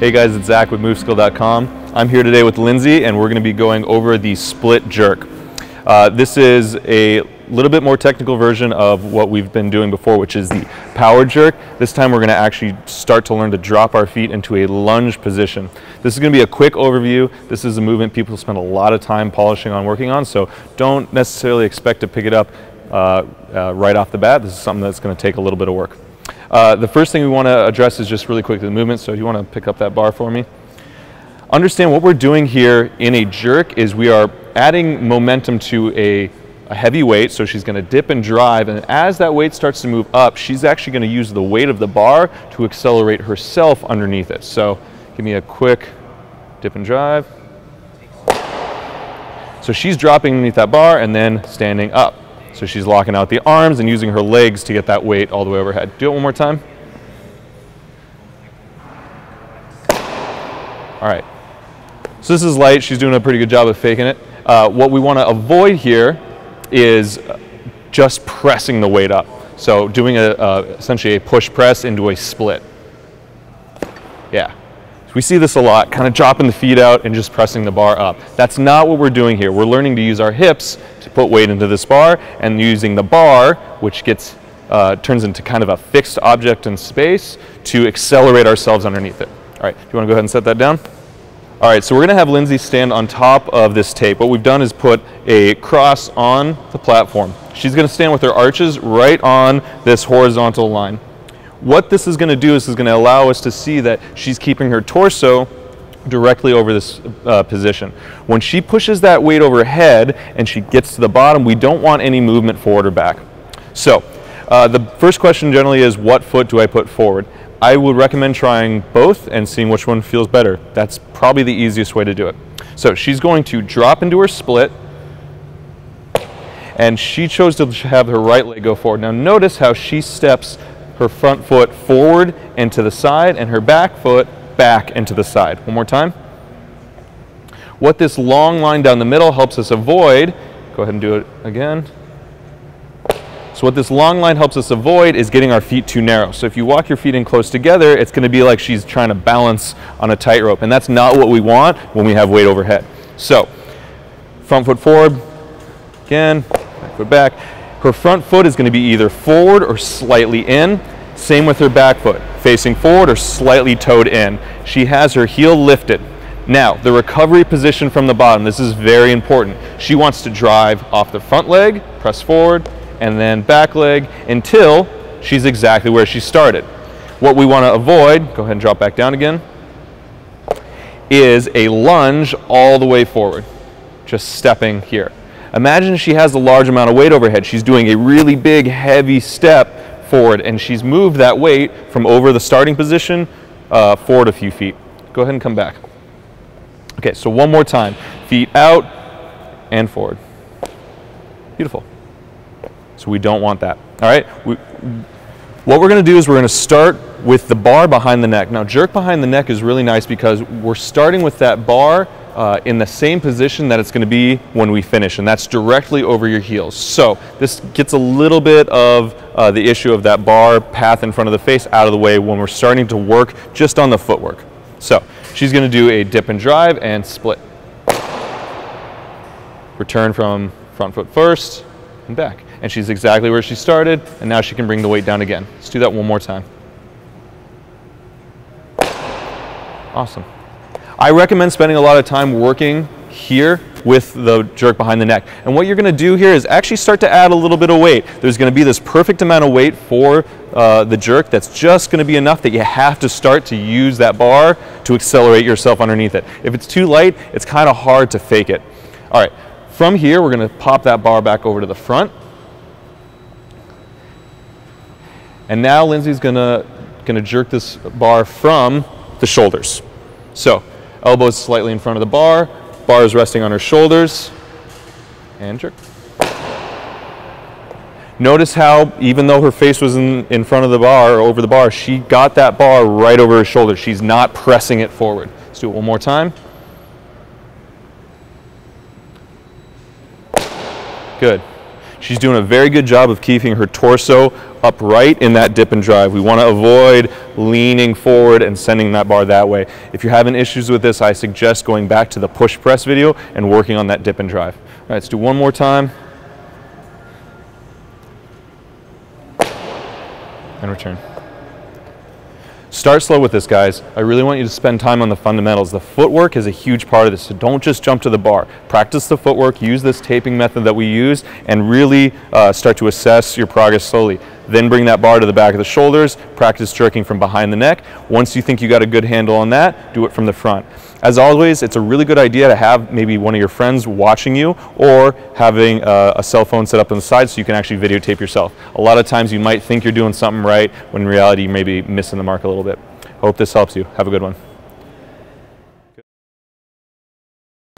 Hey guys, it's Zach with moveSKILL.com. I'm here today with Lindsay and we're going to be going over the split jerk. This is a little bit more technical version of what we've been doing before, which is the power jerk. This time we're going to actually start to learn to drop our feet into a lunge position. This is going to be a quick overview. This is a movement people spend a lot of time polishing on, working on, so don't necessarily expect to pick it up right off the bat. This is something that's going to take a little bit of work. The first thing we want to address is just really quickly the movement, so if you want to pick up that bar for me. Understand what we're doing here in a jerk is we are adding momentum to a heavy weight, so she's going to dip and drive, and as that weight starts to move up, she's actually going to use the weight of the bar to accelerate herself underneath it. So give me a quick dip and drive. So she's dropping underneath that bar and then standing up. So she's locking out the arms and using her legs to get that weight all the way overhead. Do it one more time. All right. So this is light. She's doing a pretty good job of faking it. What we want to avoid here is just pressing the weight up. So doing essentially a push press into a split. Yeah. So we see this a lot, kind of dropping the feet out and just pressing the bar up. That's not what we're doing here. We're learning to use our hips to put weight into this bar, and using the bar, which gets turns into kind of a fixed object in space, to accelerate ourselves underneath it. All right, do you want to go ahead and set that down? All right, so we're going to have Lindsay stand on top of this tape. What we've done is put a cross on the platform. She's going to stand with her arches right on this horizontal line. What this is going to do is going to allow us to see that she's keeping her torso directly over this position. When she pushes that weight overhead and she gets to the bottom, we don't want any movement forward or back. So the first question generally is, what foot do I put forward? I would recommend trying both and seeing which one feels better. That's probably the easiest way to do it. So she's going to drop into her split, and she chose to have her right leg go forward. Now notice how she steps her front foot forward and to the side, and her back foot back and to the side. One more time. What this long line down the middle helps us avoid, go ahead and do it again. So what this long line helps us avoid is getting our feet too narrow. So if you walk your feet in close together, it's going to be like she's trying to balance on a tightrope, and that's not what we want when we have weight overhead. So front foot forward, again, back foot back. Her front foot is going to be either forward or slightly in. Same with her back foot, facing forward or slightly toed in. She has her heel lifted. Now, the recovery position from the bottom, this is very important. She wants to drive off the front leg, press forward, and then back leg until she's exactly where she started. What we want to avoid, go ahead and drop back down again, is a lunge all the way forward, just stepping here. Imagine she has a large amount of weight overhead. She's doing a really big, heavy step forward, and she's moved that weight from over the starting position forward a few feet. Go ahead and come back. Okay, so one more time. Feet out and forward. Beautiful. So we don't want that. All right? What we're going to do is we're going to start with the bar behind the neck. Now, jerk behind the neck is really nice because we're starting with that bar in the same position that it's going to be when we finish, and that's directly over your heels. So this gets a little bit of the issue of that bar path in front of the face out of the way when we're starting to work just on the footwork. So she's going to do a dip and drive and split. Return from front foot first and back. And she's exactly where she started, and now she can bring the weight down again. Let's do that one more time. Awesome. I recommend spending a lot of time working here with the jerk behind the neck. And what you're going to do here is actually start to add a little bit of weight. There's going to be this perfect amount of weight for the jerk that's just going to be enough that you have to start to use that bar to accelerate yourself underneath it. If it's too light, it's kind of hard to fake it. All right, from here, we're going to pop that bar back over to the front. And now Lindsay's going to jerk this bar from the shoulders. So elbows slightly in front of the bar, bar is resting on her shoulders, and jerk. Notice how, even though her face was in front of the bar, or over the bar, she got that bar right over her shoulder. She's not pressing it forward. Let's do it one more time. Good. She's doing a very good job of keeping her torso upright in that dip and drive. We want to avoid leaning forward and sending that bar that way. If you're having issues with this, I suggest going back to the push press video and working on that dip and drive. All right, let's do one more time. And return. Start slow with this, guys. I really want you to spend time on the fundamentals. The footwork is a huge part of this, so don't just jump to the bar. Practice the footwork, use this taping method that we use, and really start to assess your progress slowly. Then bring that bar to the back of the shoulders, practice jerking from behind the neck. Once you think you got a good handle on that, do it from the front. As always, it's a really good idea to have maybe one of your friends watching you, or having a cell phone set up on the side so you can actually videotape yourself. A lot of times you might think you're doing something right when in reality you may be missing the mark a little bit. Hope this helps you. Have a good one.